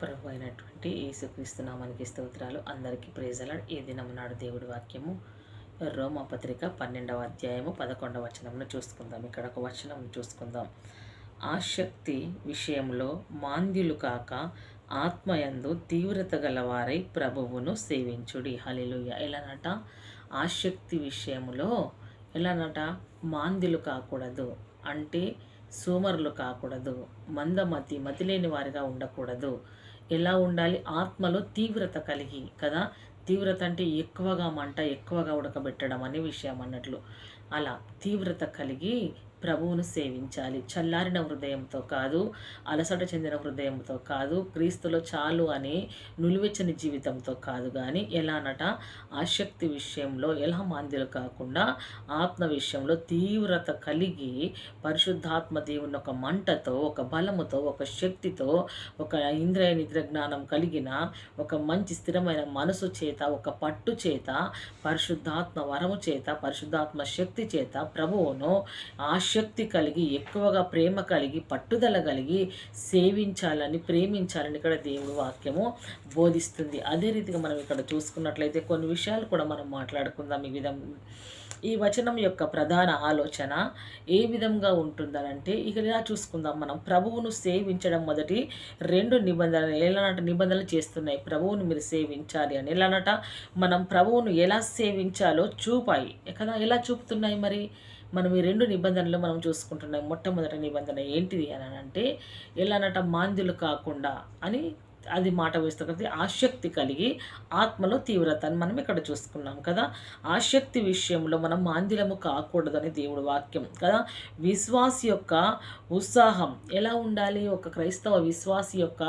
ప్రభు అయినటువంటి యేసుక్రీస్తు నామానికి స్తోత్రాలు. అందరికీ ప్రైజ్ అలాడ్. ఈ దినం నాడు దేవుడి వాక్యము రోమాపత్రిక 12వ అధ్యాయము 11వ వచనమును చూసుకుందాం. ఇక్కడ ఒక వచనం చూసుకుందాం. ఆసక్తి విషయంలో మాంద్యులు కాక ఆత్మయందు తీవ్రత గలవారై ప్రభువును సేవించుడి. హల్లెలూయా. ఎలానట? ఆసక్తి విషయంలో ఎలానట? మాంద్యులు కాకూడదు అంటే సోమరులు కాకూడదు, మతి లేని వారిగా ఉండకూడదు. ఎలా ఉండాలి? ఆత్మలో తీవ్రత కలిగి కదా. తీవ్రత అంటే ఎక్కువగా మంట, ఎక్కువగా ఉడకబెట్టడం అనే విషయం అన్నట్లు. అలా తీవ్రత కలిగి ప్రభువును సేవించాలి. చల్లారిన హృదయంతో కాదు, అలసట చెందిన హృదయంతో కాదు, క్రీస్తులో చాలు అని నులివెచ్చని జీవితంతో కాదు, కానీ ఎలానట? ఆసక్తి విషయంలో ఎలా మాంద్యులు కాకుండా ఆత్మ విషయంలో తీవ్రత కలిగి పరిశుద్ధాత్మ దేవుని ఒక మంటతో, ఒక బలముతో, ఒక శక్తితో, ఒక ఇంద్రియ నిద్ర జ్ఞానం కలిగిన ఒక మంచి స్థిరమైన మనసు చేత, ఒక పట్టు చేత, పరిశుద్ధాత్మ వరము చేత, పరిశుద్ధాత్మ శక్తి చేత ప్రభువును ఆసక్తి కలిగి, ఎక్కువగా ప్రేమ కలిగి, పట్టుదల కలిగి సేవించాలని, ప్రేమించాలని ఇక్కడ దేవుడి వాక్యము బోధిస్తుంది. అదే రీతిగా మనం ఇక్కడ చూసుకున్నట్లయితే కొన్ని విషయాలు కూడా మనం మాట్లాడుకుందాం. ఈ వచనం యొక్క ప్రధాన ఆలోచన ఏ విధంగా ఉంటుందనంటే, ఇక ఇలా చూసుకుందాం. మనం ప్రభువును సేవించడం మొదటి 2 నిబంధనలు ఎలాంటి నిబంధనలు చేస్తున్నాయి. ప్రభువును మీరు సేవించాలి అని ఎలానట? మనం ప్రభువును ఎలా సేవించాలో చూపాయి కదా. ఎలా చూపుతున్నాయి మరి? మనం ఈ 2 నిబంధనలు మనం చూసుకుంటున్నాం. మొట్టమొదటి నిబంధన ఏంటిది అని అంటే, ఎలానట? మాంద్యులు కాకుండా అని అది మాట వేస్తుంది. ఆసక్తి కలిగి ఆత్మలో తీవ్రత అని మనం ఇక్కడ చూసుకున్నాం కదా. ఆసక్తి విషయంలో మనం మాంద్యులము కాకూడదు అని దేవుడి వాక్యం కదా. విశ్వాసి యొక్క ఉత్సాహం ఎలా ఉండాలి? ఒక క్రైస్తవ విశ్వాసి యొక్క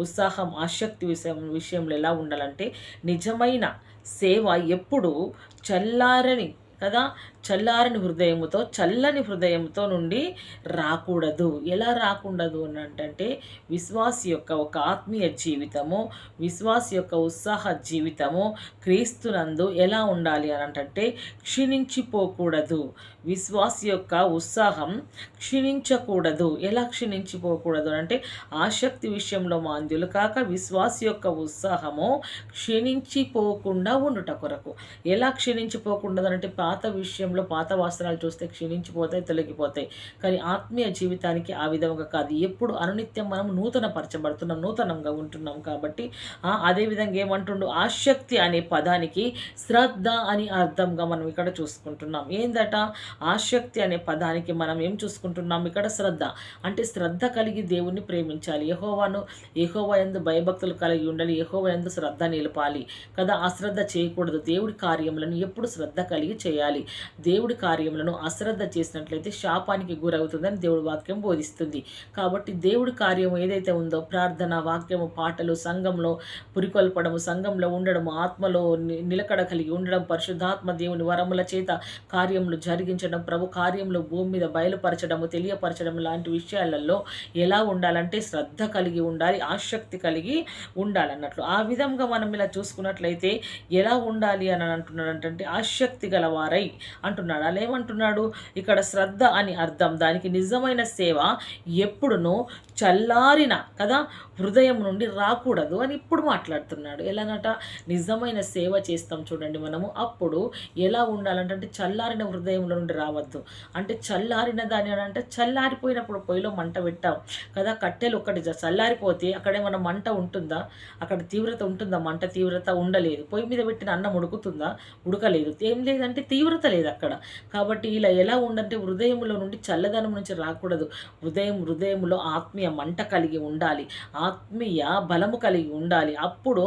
ఉత్సాహం ఆసక్తి విషయంలో ఎలా ఉండాలంటే, నిజమైన సేవ ఎప్పుడు చల్లారని కదా, చల్లారని హృదయముతో, చల్లని హృదయంతో నుండి రాకూడదు. ఎలా రాకూడదు అని అంటే, విశ్వాసి యొక్క ఒక ఆత్మీయ జీవితము, విశ్వాసి యొక్క ఉత్సాహ జీవితము క్రీస్తునందు ఎలా ఉండాలి అని అంటే క్షీణించిపోకూడదు. విశ్వాసి యొక్క ఉత్సాహం క్షీణించకూడదు. ఎలా క్షీణించిపోకూడదు అంటే, ఆసక్తి విషయంలో మాంద్యులు కాక విశ్వాసి యొక్క ఉత్సాహము క్షీణించిపోకుండా ఉండుట కొరకు. ఎలా క్షీణించిపోకూడదు అంటే, పాత విషయంలో పాత వస్త్రాలు చూస్తే క్షీణించిపోతాయి, తొలగిపోతాయి. కానీ ఆత్మీయ జీవితానికి ఆ విధంగా కాదు. ఎప్పుడు అనునిత్యం మనం నూతన పరచబడుతున్నాం, నూతనంగా ఉంటున్నాం కాబట్టి అదేవిధంగా ఏమంటుండు? ఆసక్తి అనే పదానికి శ్రద్ధ అని అర్థంగా మనం ఇక్కడ చూసుకుంటున్నాం. ఏందట? ఆసక్తి అనే పదానికి మనం ఏం చూసుకుంటున్నాం ఇక్కడ? శ్రద్ధ అంటే శ్రద్ధ కలిగి దేవుణ్ణి ప్రేమించాలి. యెహోవా యందు భయభక్తులు కలిగి ఉండాలి. యెహోవా యందు శ్రద్ధ నిలపాలి కదా. అశ్రద్ధ చేయకూడదు. దేవుడి కార్యములను ఎప్పుడు శ్రద్ధ కలిగి చేయాలి. దేవుడి కార్యములను అశ్రద్ధ చేసినట్లయితే శాపానికి గురవుతుందని దేవుడి వాక్యం బోధిస్తుంది. కాబట్టి దేవుడి కార్యం ఏదైతే ఉందో, ప్రార్థన, వాక్యము, పాటలు, సంఘంలో పురికొల్పడము, సంఘంలో ఉండడము, ఆత్మలో నిలకడ కలిగి ఉండడం, పరిశుద్ధాత్మ దేవుని వరముల చేత కార్యములు జరిగించడం, ప్రభు కార్యములు భూమి మీద బయలుపరచడము, తెలియపరచడం లాంటి విషయాలలో ఎలా ఉండాలంటే శ్రద్ధ కలిగి ఉండాలి, ఆసక్తి కలిగి ఉండాలన్నట్లు. ఆ విధంగా మనం ఇలా చూసుకున్నట్లయితే ఎలా ఉండాలి అని అంటున్నాడంటే, ఆసక్తి గలవారై అంటున్నాడు. అలా ఏమంటున్నాడు ఇక్కడ? శ్రద్ధ అని అర్థం. దానికి నిజమైన సేవ ఎప్పుడునూ చల్లారిన కదా హృదయం నుండి రాకూడదు అని ఇప్పుడు మాట్లాడుతున్నాడు. ఎలానట? నిజమైన సేవ చేస్తాం చూడండి మనము, అప్పుడు ఎలా ఉండాలంటే చల్లారిన హృదయంలో నుండి రావద్దు. అంటే చల్లారిన దాని అంటే చల్లారిపోయినప్పుడు పొయ్యిలో మంట పెట్టాం కదా, కట్టెలు ఒకటి చల్లారిపోతే అక్కడేమన్నా మంట ఉంటుందా? అక్కడ తీవ్రత ఉంటుందా? మంట తీవ్రత ఉండలేదు. పొయ్యి మీద పెట్టిన అన్నం ఉడుకుతుందా? ఉడకలేదు. ఏం లేదంటే తీవ్రత లేదు అక్కడ. కాబట్టి ఇలా ఎలా ఉండంటే హృదయంలో నుండి చల్లదనం నుంచి రాకూడదు. హృదయంలో ఆత్మీయ మంట కలిగి ఉండాలి, ఆత్మీయ బలము కలిగి ఉండాలి. అప్పుడు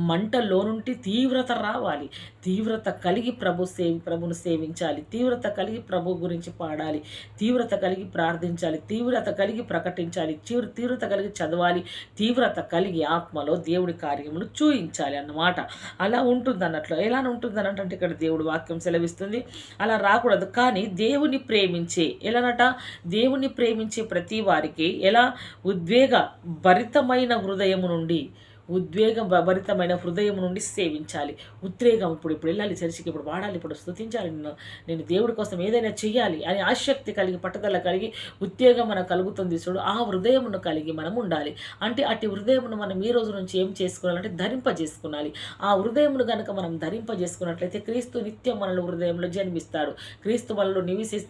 మంటలో నుండి తీవ్రత రావాలి. తీవ్రత కలిగి ప్రభును సేవించాలి. తీవ్రత కలిగి ప్రభు గురించి పాడాలి. తీవ్రత కలిగి ప్రార్థించాలి. తీవ్రత కలిగి ప్రకటించాలి. తీవ్రత కలిగి చదవాలి. తీవ్రత కలిగి ఆత్మలో దేవుడి కార్యములు చూయించాలి అన్నమాట. అలా ఉంటుంది అన్నట్లు. ఎలా ఉంటుంది అంటే ఇక్కడ దేవుడి వాక్యం సెలవిస్తుంది. అలా రాకూడదు. కానీ దేవుని ప్రేమించే ఎలానట? దేవుని ప్రేమించే ప్రతి వారికి ఎలా? ఉద్వేగ భరితమైన హృదయము నుండి భరితమైన హృదయం నుండి సేవించాలి. ఉద్రేగం, ఇప్పుడు వెళ్ళాలి చర్చికి, ఇప్పుడు వాడాలి, ఇప్పుడు స్తుతించాలి, నేను దేవుడి కోసం ఏదైనా చెయ్యాలి అని ఆసక్తి కలిగి, పట్టుదల కలిగి, ఉద్వేగం మనకు కలుగుతుంది చూడు. ఆ హృదయమును కలిగి మనం ఉండాలి. అంటే అట్టి హృదయమును మనం ఈ రోజు నుంచి ఏం చేసుకోవాలంటే ధరింపజేసుకోవాలి. ఆ హృదయమును కనుక మనం ధరింపజేసుకున్నట్లయితే క్రీస్తు నిత్యం మనలో హృదయంలో జన్మిస్తాడు. క్రీస్తు మనలో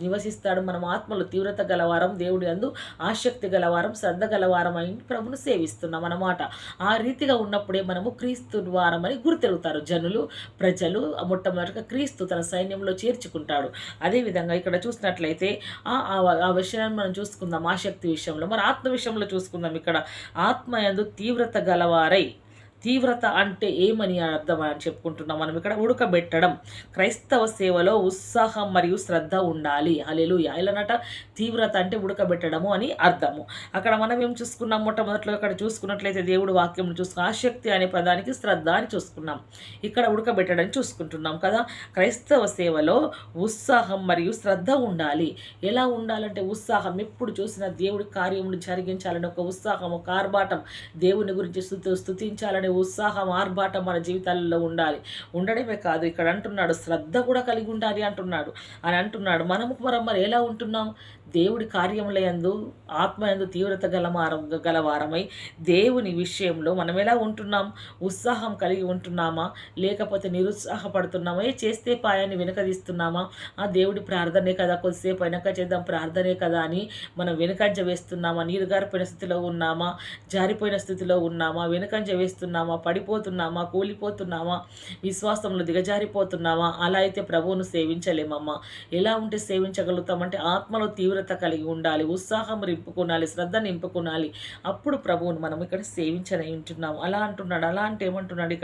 నివసిస్తాడు. మనం ఆత్మలో తీవ్రత గలవారం, దేవుడి అందు ఆసక్తి గలవారం, శ్రద్ధ గలవారం అని ప్రభును సేవిస్తున్నాం అన్నమాట. ఆ రీతిగా ఉన్నప్పుడే మనము క్రీస్తు వారం అని గుర్తెలుగుతారు ప్రజలు. మొట్టమొదటిగా క్రీస్తు తన సైన్యంలో చేర్చుకుంటాడు. అదేవిధంగా ఇక్కడ చూసినట్లయితే ఆ విషయాన్ని మనం చూసుకుందాం. ఆసక్తి విషయంలో మరి ఆత్మ విషయంలో చూసుకుందాం. ఇక్కడ ఆత్మ యందు తీవ్రత గలవారై, తీవ్రత అంటే ఏమని అర్థం అని చెప్పుకుంటున్నాం మనం ఇక్కడ. ఉడకబెట్టడం. క్రైస్తవ సేవలో ఉత్సాహం మరియు శ్రద్ధ ఉండాలి. హల్లెలూయా. ఇలానట తీవ్రత అంటే ఉడకబెట్టడము అని అర్థము. అక్కడ మనం ఏం చూసుకున్నాం, మొట్టమొదట్లో ఇక్కడ చూసుకున్నట్లయితే దేవుడు వాక్యం చూసుకున్నాం. ఆసక్తి అనే పదానికి శ్రద్ధ అని చూసుకున్నాం. ఇక్కడ ఉడకబెట్టడం చూసుకుంటున్నాం కదా. క్రైస్తవ సేవలో ఉత్సాహం మరియు శ్రద్ధ ఉండాలి. ఎలా ఉండాలంటే ఉత్సాహం, ఎప్పుడు చూసినా దేవుడి కార్యములు జరిగించాలని ఒక ఉత్సాహం, ఒక ఆర్భాటం, దేవుని గురించి స్తుతించాలని ఉత్సాహం, ఆర్భాటం మన జీవితాలలో ఉండాలి. ఉండడమే కాదు, ఇక్కడ అంటున్నాడు శ్రద్ధ కూడా కలిగి ఉండాలి అంటున్నాడు. మనము మరి ఎలా ఉంటున్నాం? దేవుడి కార్యములందు ఆత్మయందు తీవ్రత గలవారమై దేవుని విషయంలో మనం ఎలా ఉంటున్నాం? ఉత్సాహం కలిగి ఉంటున్నామా, లేకపోతే నిరుత్సాహపడుతున్నామా? చేస్తే పాయాన్ని వెనకదీస్తున్నామా? ఆ దేవుడి ప్రార్థనే కదా, కొద్దిసేపు వెనక చేద్దాం ప్రార్థనే కదా అని మనం వెనుకంజ వేస్తున్నామా? నీరు గారిపోయిన స్థితిలో ఉన్నామా? జారిపోయిన స్థితిలో ఉన్నామా? వెనుకంజ వేస్తున్నామా? పడిపోతున్నామా? కూలిపోతున్నామా? విశ్వాసంలో దిగజారిపోతున్నామా? అలా అయితే ప్రభువును సేవించలేమమ్మా. ఎలా ఉంటే సేవించగలుగుతామంటే ఆత్మలో తీవ్రత కలిగి ఉండాలి, ఉత్సాహం నింపుకోనాలి, శ్రద్ధ నింపుకోనాలి. అప్పుడు ప్రభువును మనం ఇక్కడ సేవించని ఉంటున్నాం. అలా అంటున్నాడు. అలా అంటే ఏమంటున్నాడు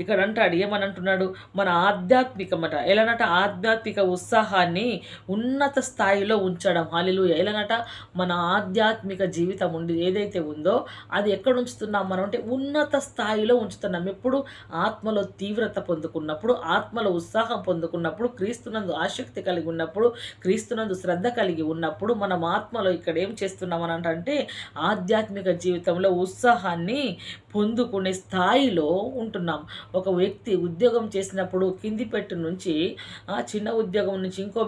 ఇక్కడ అంటాడు, ఏమని అంటున్నాడు? మన ఆధ్యాత్మికమట ఎలానట ఆధ్యాత్మిక ఉత్సాహాన్ని ఉన్నత స్థాయిలో ఉంచడం. హల్లెలూయా. ఎలానట మన ఆధ్యాత్మిక జీవితం ఏదైతే ఉందో అది ఎక్కడ ఉంచుతున్నాం మనం అంటే ఉన్నత స్థాయిలో ఉంచుతున్నాం. ఎప్పుడు? ఆత్మలో తీవ్రత పొందుకున్నప్పుడు, ఆత్మలో ఉత్సాహం పొందుకున్నప్పుడు, క్రీస్తునందు ఆసక్తి కలిగి ఉన్నప్పుడు, క్రీస్తునందు శ్రద్ధ కలిగి ఉన్నప్పుడు మనం ఆత్మలో ఇక్కడ ఏం చేస్తున్నాం అని అంటే ఆధ్యాత్మిక జీవితంలో ఉత్సాహాన్ని పొందుకునే స్థాయిలో ఉంటున్నాం. ఒక వ్యక్తి ఉద్యోగం చేసినప్పుడు కింది పెట్టు నుంచి చిన్న ఉద్యోగం నుంచి ఇంకో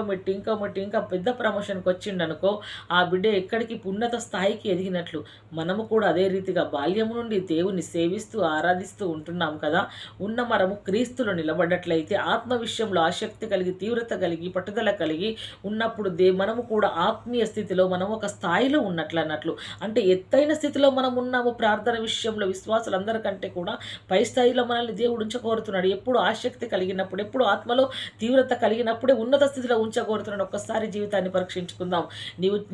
మెట్టు ఇంకా పెద్ద ప్రమోషన్కి వచ్చిండనుకో ఆ బిడ్డ ఎక్కడికి ఉన్నత స్థాయికి ఎదిగినట్లు మనము కూడా అదే రీతిగా బాల్యం నుండి దేవుని సేవిస్తూ ఆరాధిస్తూ ఉంటున్నాం కదా. ఉన్న మనము క్రీస్తులో నిలబడ్డట్లయితే ఆత్మ విషయంలో ఆసక్తి కలిగి, తీవ్రత కలిగి, పట్టుదల కలిగి ఉన్నప్పుడు మనము కూడా ఆత్మీయ స్థితిలో మనం ఒక స్థాయిలో ఉన్నట్లు అంటే ఎత్తైన స్థితిలో మనం ఉన్నాము. ప్రార్థన విషయంలో విశ్వాసులందరికంటే కూడా పై స్థాయిలో మనల్ని దేవుడు ఉంచకోరుతున్నాడు. ఎప్పుడు ఆసక్తి కలిగినప్పుడు, ఎప్పుడు ఆత్మలో తీవ్రత కలిగినప్పుడే ఉన్నత స్థితిలో ఉంచకోరుతున్నాడు. ఒక్కసారి జీవితాన్ని పరీక్షించుకుందాం.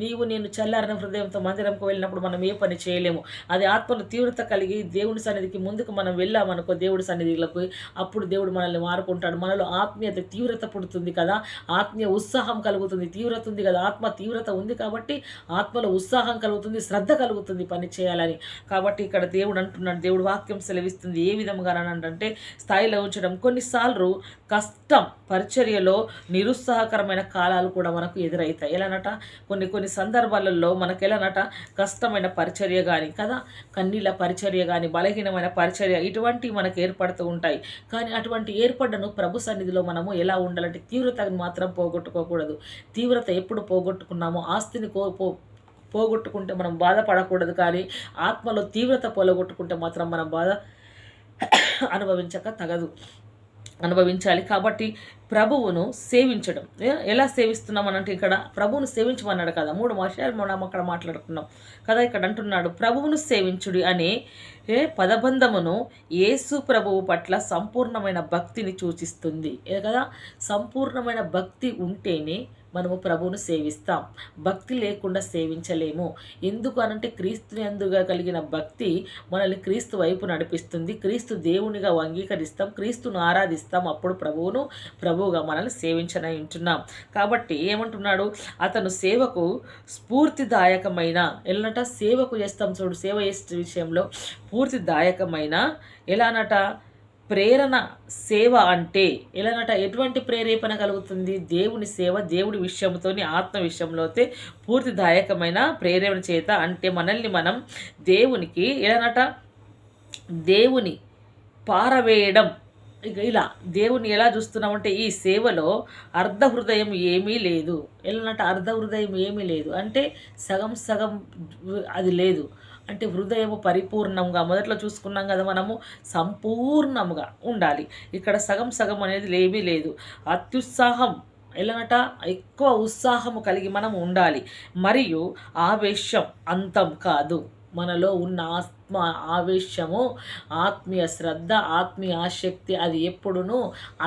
నీవు నేను చల్లారిన హృదయంతో మందిరంకు వెళ్ళినప్పుడు మనం ఏ పని చేయలేము. అది ఆత్మలో తీవ్రత కలిగి దేవుడి సన్నిధికి ముందుకు మనం వెళ్ళామనుకో, దేవుడి సన్నిధిలోకి, అప్పుడు దేవుడు మనల్ని మారుకుంటాడు. మనలో ఆత్మీయత తీవ్రత పుడుతుంది కదా, ఆత్మీయ ఉత్సాహం కలుగుతుంది. తీవ్రత ఉంది కదా, ఆత్మ తీవ్రత ఉంది కాబట్టి ఆత్మలో ఉత్సాహం కలుగుతుంది, శ్రద్ధ కలుగుతుంది పని చేయాలని. కాబట్టి ఇక్కడ దేవుడు అంటున్నాడు, దేవుడు వాక్యం సెలవిస్తుంది ఏ విధంగా అంటే స్థాయిలో ఉంచడం. కొన్నిసార్లు కష్టం, పరిచర్యలో నిరుత్సాహకరమైన కాలాలు కూడా మనకు ఎదురవుతాయి. ఎలానట కొన్ని సందర్భాలలో మనకు ఎలానట కష్టమైన పరిచర్య కానీ కదా, కన్నీళ్ళ పరిచర్య కానీ, బలహీనమైన పరిచర్య ఇటువంటివి మనకు ఏర్పడుతూ ఉంటాయి. కానీ అటువంటి ఏర్పడను ప్రభు సన్నిధిలో మనము ఎలా ఉండాలంటే తీవ్రతను మాత్రం పోగొట్టుకోకూడదు. తీవ్రత ఎప్పుడు పోగొట్టుకున్నామో ఆస్తిని పోగొట్టుకుంటే మనం బాధపడకూడదు. కానీ ఆత్మలో తీవ్రత పోగొట్టుకుంటే మాత్రం మనం బాధ అనుభవించాలి. కాబట్టి ప్రభువును సేవించడం ఎలా సేవిస్తున్నామనంటే ఇక్కడ ప్రభువును సేవించమన్నాడు కదా. 3 విషయాలు మనం అక్కడ మాట్లాడుకున్నాం కదా. ఇక్కడ అంటున్నాడు ప్రభువును సేవించుడి అనే పదబంధమును యేసు ప్రభువు పట్ల సంపూర్ణమైన భక్తిని సూచిస్తుంది కదా. సంపూర్ణమైన భక్తి ఉంటేనే మనము ప్రభువును సేవిస్తాం. భక్తి లేకుండా సేవించలేము. ఎందుకు అనంటే క్రీస్తు యందుగా కలిగిన భక్తి మనల్ని క్రీస్తు వైపు నడిపిస్తుంది. క్రీస్తు దేవునిగా అంగీకరిస్తాం, క్రీస్తును ఆరాధిస్తాం. అప్పుడు ప్రభువుగా మనల్ని సేవించనై ఉంటున్నాం. కాబట్టి ఏమంటున్నాడు, అతను సేవకు స్ఫూర్తిదాయకమైన ఎలానట సేవకు చేస్తాం చూడు, సేవ చేసే విషయంలో పూర్తిదాయకమైన ఎలానట ప్రేరణ సేవ అంటే ఎలానట ఎటువంటి ప్రేరేపణ కలుగుతుంది? దేవుని సేవ, దేవుడి విషయంతోని ఆత్మ విషయంలోతే పూర్తిదాయకమైన ప్రేరేపణ చేత, అంటే మనల్ని మనం దేవునికి ఎలానట దేవుని పారవేయడం. ఇక ఇలా దేవుని ఎలా చూస్తున్నామంటే ఈ సేవలో అర్ధ హృదయం ఏమీ లేదు. ఎలానంటే అర్ధ హృదయం ఏమీ లేదు అంటే సగం సగం అది లేదు. అంటే హృదయము పరిపూర్ణంగా మొదట్లో చూసుకున్నాం కదా, మనము సంపూర్ణముగా ఉండాలి. ఇక్కడ సగం సగం అనేది ఏమీ లేదు. అత్యుత్సాహం ఎలానట ఎక్కువ ఉత్సాహము కలిగి మనం ఉండాలి. మరియు ఆవేశం అంతం కాదు. మనలో ఉన్న ఆత్మ ఆవేశము, ఆత్మీయ శ్రద్ధ, ఆత్మీయ ఆసక్తి అది ఎప్పుడునూ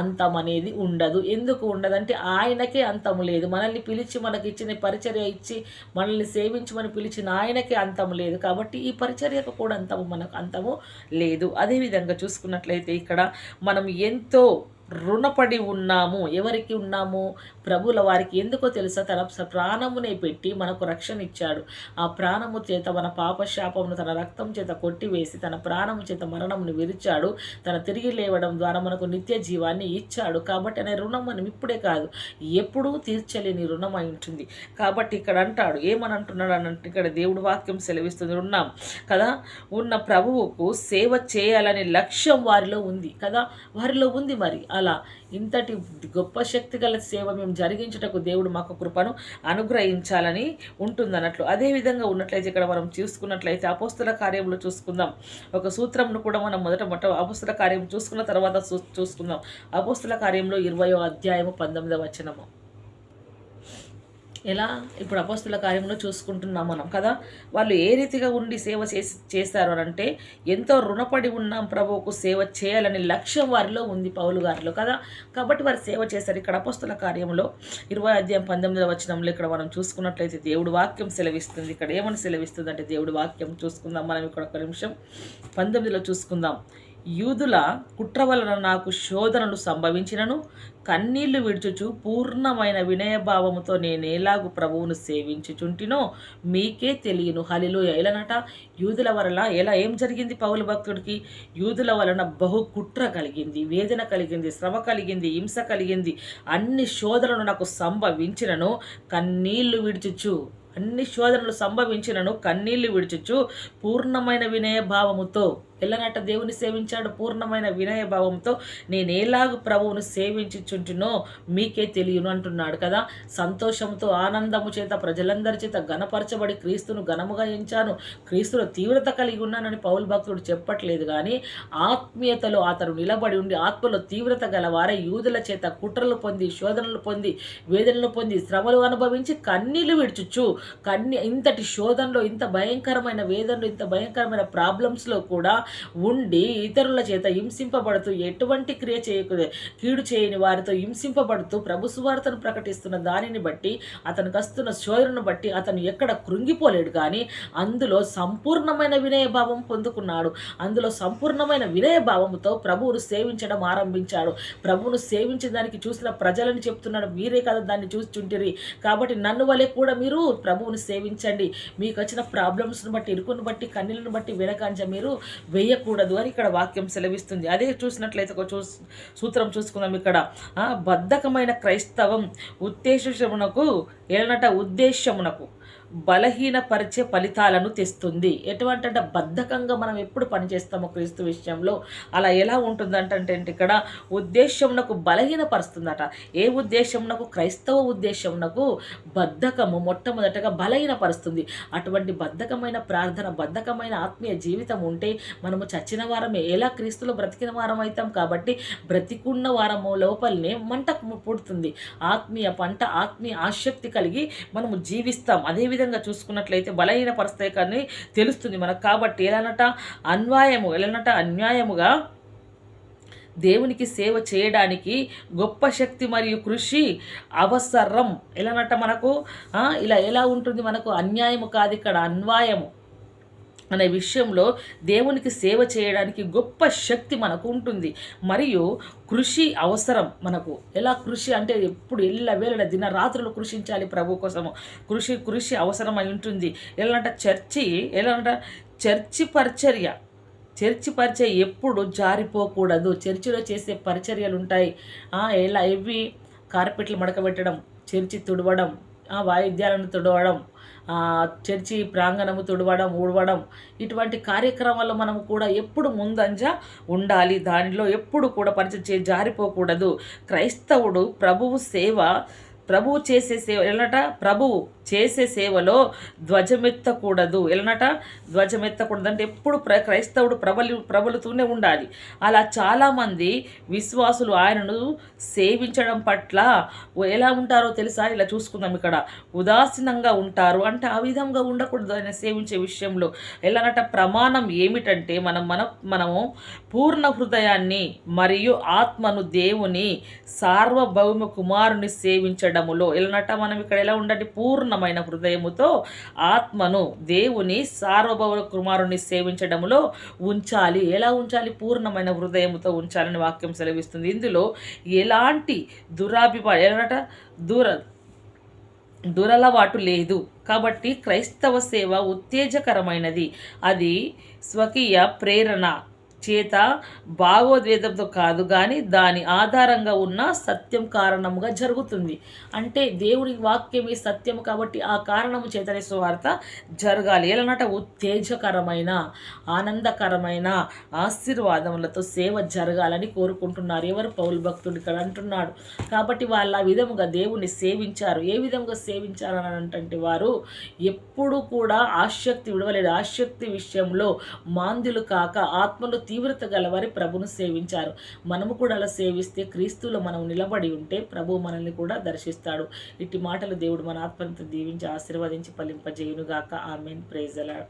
అంతం అనేది ఉండదు. ఎందుకు ఉండదంటే ఆయనకే అంతము లేదు. మనల్ని పిలిచి మనకి ఇచ్చిన పరిచర్య ఇచ్చి మనల్ని సేవించమని పిలిచిన ఆయనకే అంతము లేదు. కాబట్టి ఈ పరిచర్యకు కూడా మనకు అంతము లేదు. అదేవిధంగా చూసుకున్నట్లయితే ఇక్కడ మనం ఎంతో రుణపడి ఉన్నాము. ఎవరికి ఉన్నాము? ప్రభుల వారికి. ఎందుకో తెలుసా? తన ప్రాణమునే పెట్టి మనకు రక్షణ ఇచ్చాడు. ఆ ప్రాణము చేత మన పాపశాపమును తన రక్తం చేత కొట్టివేసి తన ప్రాణము చేత మరణమును విరిచాడు. తన తిరిగి లేవడం ద్వారా మనకు నిత్య జీవాన్ని ఇచ్చాడు. కాబట్టి అనే రుణం మనం ఇప్పుడే కాదు ఎప్పుడూ తీర్చలేని రుణం అయి ఉంటుంది. కాబట్టి ఇక్కడ అంటాడు, ఏమని అంటున్నాడు అనంటే ఇక్కడ దేవుడు వాక్యం సెలవిస్తుంది, ఉన్నాం కదా, ఉన్న ప్రభువుకు సేవ చేయాలనే లక్ష్యం వారిలో ఉంది కదా, వారిలో ఉంది. మరి అలా ఇంతటి గొప్ప శక్తి గల సేవ మేము జరిగించుటకు దేవుడు మాకు కృపను అనుగ్రహించాలని ఉంటుందన్నట్లు. అదేవిధంగా ఉన్నట్లయితే ఇక్కడ మనం చూసుకున్నట్లయితే అపోస్తుల కార్యంలో చూసుకుందాం. ఒక సూత్రంను కూడా మనం మొదట అపోస్తుల కార్యం చూసుకున్న తర్వాత చూసుకుందాం. అపోస్తుల కార్యంలో 20వ అధ్యాయము 19వ వచనము. ఎలా ఇప్పుడు అపోస్తుల కార్యంలో చూసుకుంటున్నాం మనం కదా, వాళ్ళు ఏ రీతిగా ఉండి సేవ చేస్తారు అని అంటే ఎంతో రుణపడి ఉన్నాం ప్రభువుకు సేవ చేయాలని లక్ష్యం వారిలో ఉంది, పౌలు గారిలో కదా. కాబట్టి వారు సేవ చేశారు. ఇక్కడ అపోస్తుల కార్యంలో 20వ అధ్యాయం 19వ వచనంలో ఇక్కడ మనం చూసుకున్నట్లయితే దేవుడు వాక్యం సెలవిస్తుంది. ఇక్కడ ఏమని సెలవిస్తుంది అంటే దేవుడు వాక్యం చూసుకుందాం మనం. ఇక్కడ ఒక నిమిషం 19లో చూసుకుందాం. యూదుల కుట్ర వలన నాకు శోధనలు సంభవించినను కన్నీళ్లు విడుచుచు పూర్ణమైన వినయభావముతో నేనేలాగు ప్రభువును సేవించుచుంటినో మీకే తెలియను. హల్లెలూయా. ఎలానట యూదుల వలన ఏం జరిగింది? పౌలు భక్తుడికి యూదుల వలన బహు కుట్ర కలిగింది, వేదన కలిగింది, శ్రమ కలిగింది, హింస కలిగింది. అన్ని శోధనలు నాకు సంభవించినను కన్నీళ్లు విడుచుచు, అన్ని శోధనలు సంభవించినను కన్నీళ్లు విడుచుచు పూర్ణమైన వినయభావముతో ఎల్లనట దేవుని సేవించాడు. పూర్ణమైన వినయభావంతో నేను ఎలాగ ప్రభువును సేవించుచుంటునో మీకే తెలియను అంటున్నాడు కదా. సంతోషంతో ఆనందము చేత ప్రజలందరి చేత ఘనపరచబడి క్రీస్తును ఘనముగా ఎంచాను, క్రీస్తులో తీవ్రత కలిగి ఉన్నానని పౌలు భక్తుడు చెప్పట్లేదు. కానీ ఆత్మీయతలో అతను నిలబడి ఉండి ఆత్మలో తీవ్రత గలవారే యూదుల చేత కుట్రలు పొంది, శోధనలు పొంది, వేదనలు పొంది, శ్రమలు అనుభవించి కన్నీళ్లు విడుచుచు, ఇంతటి శోధనలో, ఇంత భయంకరమైన వేదనలు, ఇంత భయంకరమైన ప్రాబ్లమ్స్లో కూడా ఉండి ఇతరుల చేత హింసింపబడుతూ, ఎటువంటి క్రియ కీడు చేయని వారితో హింసింపబడుతూ ప్రభు సువార్తను ప్రకటిస్తున్న దానిని బట్టి, అతనికి వస్తున్న శోధనను బట్టి అతను ఎక్కడ కృంగిపోలేడు. కానీ అందులో సంపూర్ణమైన వినయభావం పొందుకున్నాడు. అందులో సంపూర్ణమైన వినయభావంతో ప్రభువును సేవించడం ఆరంభించాడు. ప్రభువును సేవించిన దానికి చూసిన ప్రజలని చెప్తున్నాడు, మీరే కదా దాన్ని చూస్తుంటిరి, కాబట్టి నన్ను వలె కూడా మీరు ప్రభువును సేవించండి. మీకు వచ్చిన ప్రాబ్లమ్స్ను బట్టి, ఇరుకును బట్టి, కన్నీళ్ళను బట్టి వెనకంజ మీరు వేయకూడదు అని ఇక్కడ వాక్యం సెలవిస్తుంది. అదే చూసినట్లయితే ఒక సూత్రం చూసుకుందాం. ఇక్కడ బద్ధకమైన క్రైస్తవం ఉద్దేశమునకు బలహీనపరిచే ఫలితాలను తెస్తుంది. ఎటువంటి అంటే బద్ధకంగా మనం ఎప్పుడు పనిచేస్తామో క్రీస్తు విషయంలో అలా ఎలా ఉంటుందంటే ఇక్కడ ఉద్దేశమునకు బలహీనపరుస్తుందట. ఏ ఉద్దేశమునకు? క్రైస్తవ ఉద్దేశమునకు బద్ధకము మొట్టమొదటగా బలహీనపరుస్తుంది. అటువంటి బద్ధకమైన ప్రార్థన, బద్ధకమైన ఆత్మీయ జీవితం ఉంటే మనము చచ్చిన వారమే. ఎలా క్రీస్తులో బ్రతికిన వారం అవుతాం. కాబట్టి బ్రతికున్న వారము లోపలనే మంట పుడుతుంది. ఆత్మీయ పంట, ఆత్మీయ ఆసక్తి కలిగి మనము జీవిస్తాం. అదేవిధంగా చూసుకున్నట్లయితే బలహీన పరిస్థితి కానీ తెలుస్తుంది మనకు. కాబట్టి ఎలానట అన్యాయముగా దేవునికి సేవ చేయడానికి గొప్ప శక్తి మరియు కృషి అవసరం. ఎలానట మనకు ఇలా ఎలా ఉంటుంది? మనకు అన్యాయము కాదు, ఇక్కడ అన్యాయము అనే విషయంలో దేవునికి సేవ చేయడానికి గొప్ప శక్తి మనకు ఉంటుంది. మరియు కృషి అవసరం మనకు. ఎలా కృషి అంటే ఎప్పుడు ఎల్లవేళ దినరాత్రులు కృషించాలి ప్రభు కోసము. కృషి అవసరమై ఉంటుంది. ఎలాంట చర్చి పరిచర్య చర్చి పరిచయం ఎప్పుడు జారిపోకూడదు. చర్చిలో చేసే పరిచర్యలు ఉంటాయి. ఎలా ఇవి కార్పెట్లు మడకబెట్టడం, చర్చి తుడవడం, వాయిద్యాలను తుడవడం, చర్చి ప్రాంగణము తుడవడం, ఊడవడం, ఇటువంటి కార్యక్రమాల్లో మనం కూడా ఎప్పుడు ముందంజ ఉండాలి. దానిలో ఎప్పుడు కూడా పరిచయం జారిపోకూడదు. క్రైస్తవుడు ప్రభువు చేసే సేవ ఎలానట, ప్రభువు చేసే సేవలో ధ్వజమెత్తకూడదు. ఎలానట, ధ్వజమెత్తకూడదు అంటే ఎప్పుడు క్రైస్తవుడు ప్రబలుతూనే ఉండాలి. అలా చాలామంది విశ్వాసులు ఆయనను సేవించడం పట్ల ఎలా ఉంటారో తెలుసా? ఇలా చూసుకుందాం. ఇక్కడ ఉదాసీనంగా ఉంటారు అంటే ఆ విధంగా ఉండకూడదు. ఆయన సేవించే విషయంలో ఎలానట, ప్రమాణం ఏమిటంటే మనము పూర్ణ హృదయాన్ని మరియు ఆత్మను దేవుని సార్వభౌమ కుమారుని సేవించడములో ఎలానట, మనం ఇక్కడ ఎలా ఉండండి, పూర్ణమైన హృదయముతో ఆత్మను దేవుని సార్వభౌమ కుమారుని సేవించడములో ఉంచాలి. ఎలా ఉంచాలి? పూర్ణమైన హృదయముతో ఉంచాలని వాక్యం సెలవిస్తుంది. ఇందులో ఎలాంటి ఎలానట, దురలవాటు లేదు. కాబట్టి క్రైస్తవ సేవ ఉత్తేజకరమైనది. అది స్వకీయ ప్రేరణ చేత భావోద్వేదంతో కాదు, కానీ దాని ఆధారంగా ఉన్న సత్యం కారణముగా జరుగుతుంది. అంటే దేవుడి వాక్యమే సత్యము కాబట్టి ఆ కారణము చేతనే సువార్త జరగాలి. ఎలానట, ఉత్తేజకరమైన ఆనందకరమైన ఆశీర్వాదములతో సేవ జరగాలని కోరుకుంటున్నారు. ఎవరు? పౌలు భక్తుడు ఇక్కడ అంటున్నాడు. కాబట్టి వాళ్ళు ఆ విధముగా దేవుని సేవించారు. ఏ విధంగా సేవించారు అని అంటే వారు ఎప్పుడు కూడా ఆసక్తి విడవలేదు. ఆసక్తి విషయంలో మాంద్యులు కాక ఆత్మలో తీవ్రత గలవారి ప్రభును సేవించారు. మనము కూడా అలా సేవిస్తే, క్రీస్తులో మనం నిలబడి ఉంటే ప్రభు మనల్ని కూడా దర్శిస్తాడు. ఇట్టి మాటలు దేవుడు మన ఆత్మను దీవించి ఆశీర్వదించి ఫలింపజేయునుగాక. ఆమేన్. Praise the lord.